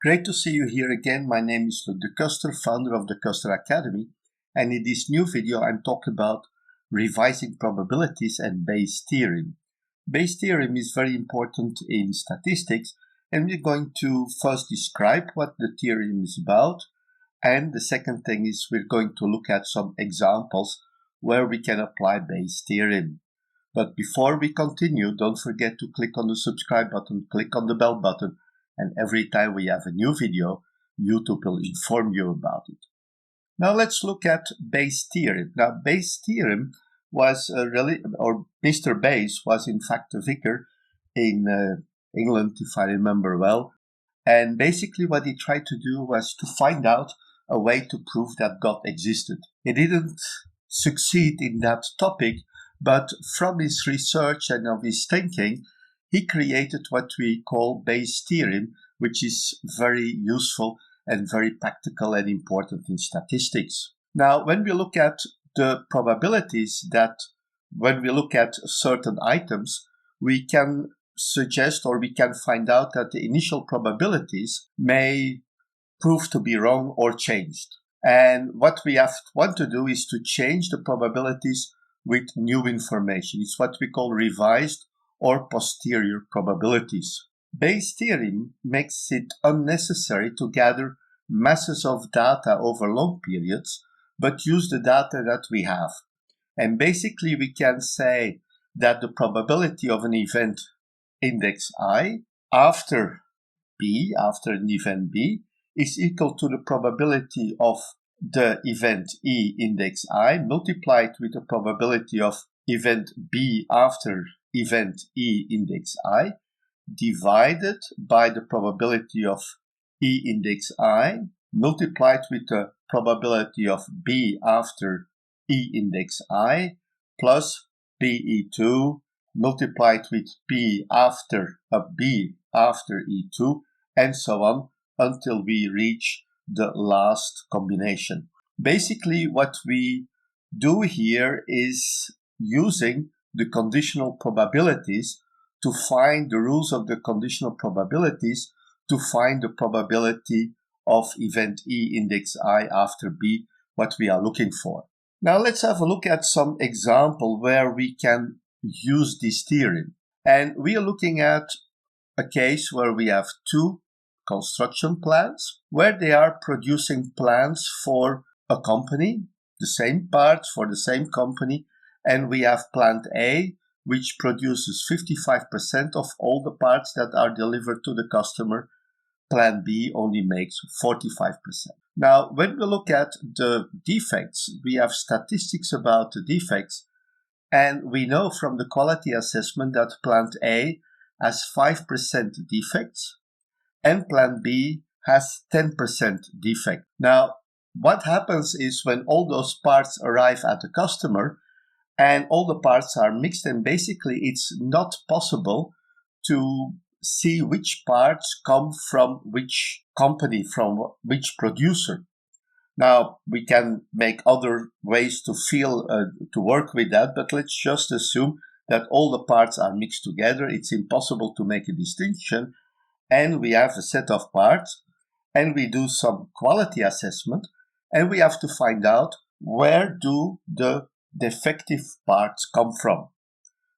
Great to see you here again. My name is Luc de Ceuster, founder of the Ceuster Academy. And in this new video, I'm talking about revising probabilities and Bayes' theorem. Bayes' theorem is very important in statistics, and we're going to first describe what the theorem is about. And the second thing is we're going to look at some examples where we can apply Bayes' theorem. But before we continue, don't forget to click on the subscribe button, click on the bell button, and every time we have a new video, YouTube will inform you about it. Now let's look at Bayes' theorem. Now Bayes' theorem was Mr. Bayes was in fact a vicar in England, if I remember well. And basically what he tried to do was to find out a way to prove that God existed. He didn't succeed in that topic, but from his research and of his thinking, he created what we call Bayes' theorem, which is very useful and very practical and important in statistics. Now, when we look at the probabilities that when we look at certain items, we can suggest or we can find out that the initial probabilities may prove to be wrong or changed. And what we want to do is to change the probabilities with new information. It's what we call revised or posterior probabilities. Bayes' theorem makes it unnecessary to gather masses of data over long periods, but use the data that we have. And basically we can say that the probability of an event index I after B, after an event B, is equal to the probability of the event E index I multiplied with the probability of event B after event E index I divided by the probability of E index I multiplied with the probability of B after E index I plus BE2 multiplied with B after E2 and so on until we reach the last combination. Basically what we do here is using the conditional probabilities to find the rules of the conditional probabilities to find the probability of event E index I after B, what we are looking for. Now let's have a look at some example where we can use this theorem. And we are looking at a case where we have two construction plants where they are producing plants for a company, the same parts for the same company, and we have plant A which produces 55% of all the parts that are delivered to the customer. Plant B only makes 45%. Now, when we look at the defects, we have statistics about the defects, and we know from the quality assessment that plant A has 5% defects and plant B has 10% defect. Now, what happens is when all those parts arrive at the customer and all the parts are mixed, and basically it's not possible to see which parts come from which company, from which producer. Now, we can make other ways to work with that, but let's just assume that all the parts are mixed together. It's impossible to make a distinction, and we have a set of parts, and we do some quality assessment, and we have to find out where do the defective parts come from.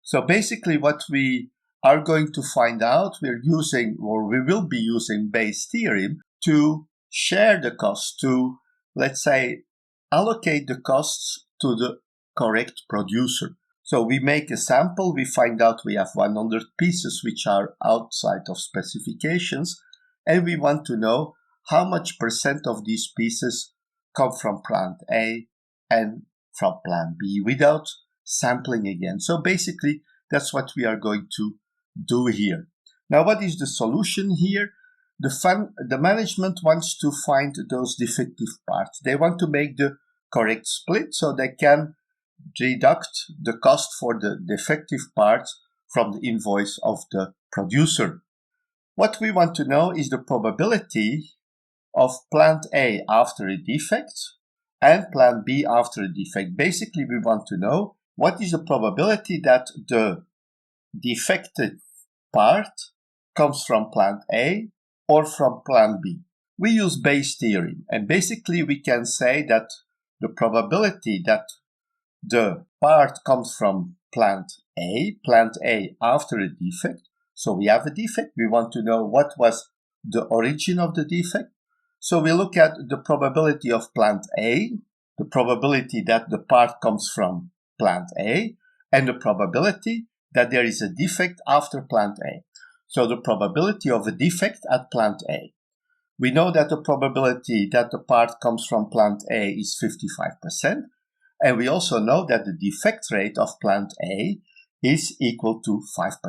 So basically what we are going to find out, we will be using Bayes' theorem to share the cost, to, let's say, allocate the costs to the correct producer. So we make a sample, we find out we have 100 pieces which are outside of specifications, and we want to know how much percent of these pieces come from plant A and from plant B without sampling again. So basically, that's what we are going to do here. Now, what is the solution here? The management wants to find those defective parts. They want to make the correct split so they can deduct the cost for the defective parts from the invoice of the producer. What we want to know is the probability of plant A after a defect and plant B after a defect. Basically, we want to know what is the probability that the defective part comes from plant A or from plant B. We use Bayes' theorem, and basically we can say that the probability that the part comes from plant A after a defect. So we have a defect, we want to know what was the origin of the defect. So we look at the probability of plant A, the probability that the part comes from plant A, and the probability that there is a defect after plant A. So the probability of a defect at plant A. We know that the probability that the part comes from plant A is 55%, and we also know that the defect rate of plant A is equal to 5%.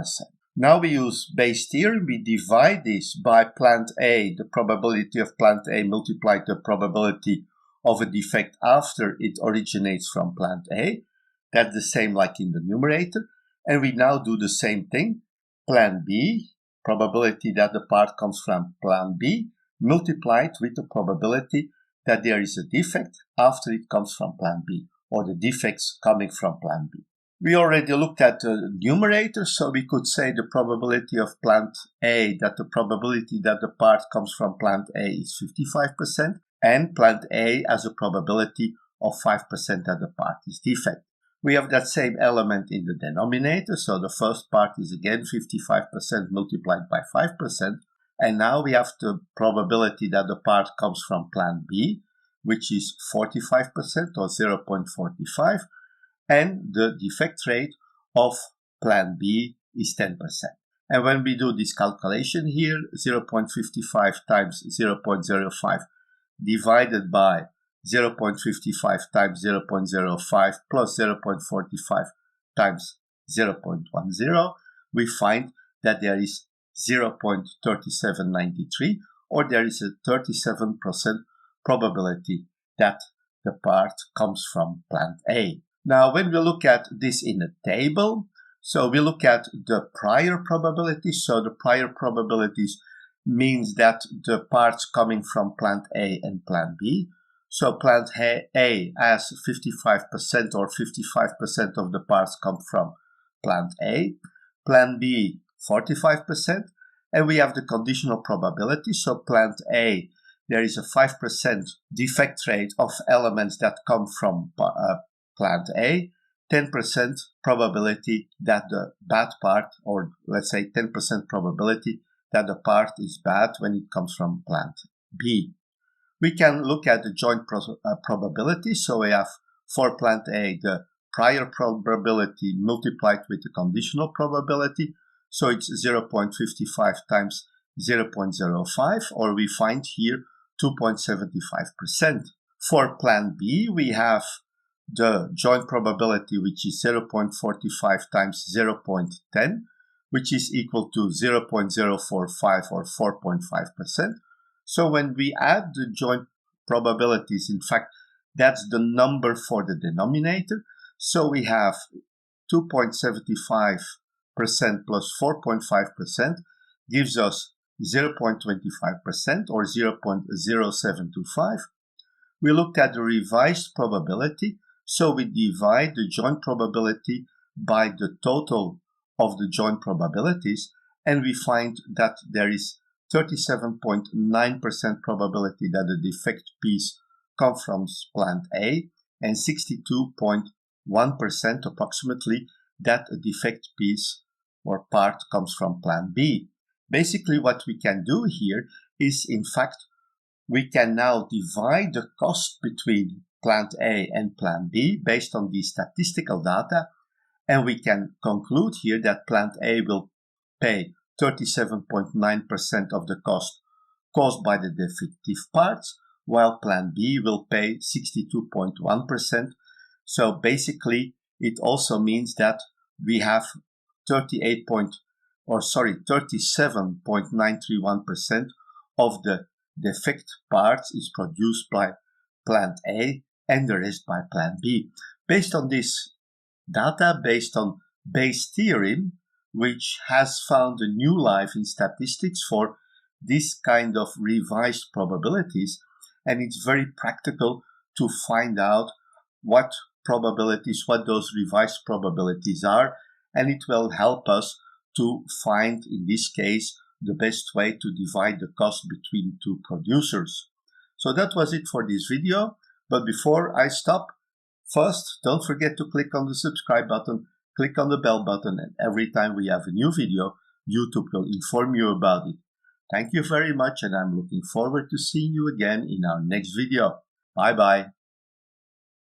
Now we use Bayes' theorem, we divide this by plant A, the probability of plant A multiplied the probability of a defect after it originates from plant A. That's the same like in the numerator. And we now do the same thing. Plant B, probability that the part comes from plant B, multiplied with the probability that there is a defect after it comes from plant B, or the defects coming from plant B. We already looked at the numerator, so we could say the probability of plant A, that the probability that the part comes from plant A is 55%, and plant A has a probability of 5% that the part is defect. We have that same element in the denominator, so the first part is again 55% multiplied by 5%, and now we have the probability that the part comes from plant B, which is 45% or 0.45, and the defect rate of plant B is 10%. And when we do this calculation here, 0.55 times 0.05 divided by 0.55 times 0.05 plus 0.45 times 0.10, we find that there is 0.3793, or there is a 37% probability that the part comes from plant A. Now, when we look at this in a table, so we look at the prior probabilities. So the prior probabilities means that the parts coming from plant A and plant B. So plant A has 55% or 55% of the parts come from plant A. Plant B, 45%. And we have the conditional probability. So plant A, there is a 5% defect rate of elements that come from plant A, 10% probability that the bad part, or let's say 10% probability that the part is bad when it comes from plant B. We can look at the joint probability. So we have for plant A the prior probability multiplied with the conditional probability. So it's 0.55 times 0.05, or we find here 2.75%. For plant B, we have the joint probability, which is 0.45 times 0.10, which is equal to 0.045 or 4.5%. So when we add the joint probabilities, in fact, that's the number for the denominator. So we have 2.75% plus 4.5% gives us 0.25% or 0.0725. We looked at the revised probability. So we divide the joint probability by the total of the joint probabilities, and we find that there is 37.9% probability that the defect piece comes from plant A, and 62.1% approximately that a defect piece or part comes from plant B. Basically, what we can do here is, in fact, we can now divide the cost between plant A and plant B based on these statistical data, and we can conclude here that plant A will pay 37.9% of the cost caused by the defective parts, while plant B will pay 62.1%. So basically, it also means that we have 37.931% of the defect parts is produced by plant A and the rest by plant B. Based on this data, based on Bayes' theorem, which has found a new life in statistics for this kind of revised probabilities, and it's very practical to find out what those revised probabilities are, and it will help us to find, in this case, the best way to divide the cost between two producers. So that was it for this video. But before I stop, first, don't forget to click on the subscribe button, click on the bell button, and every time we have a new video, YouTube will inform you about it. Thank you very much, and I'm looking forward to seeing you again in our next video. Bye-bye.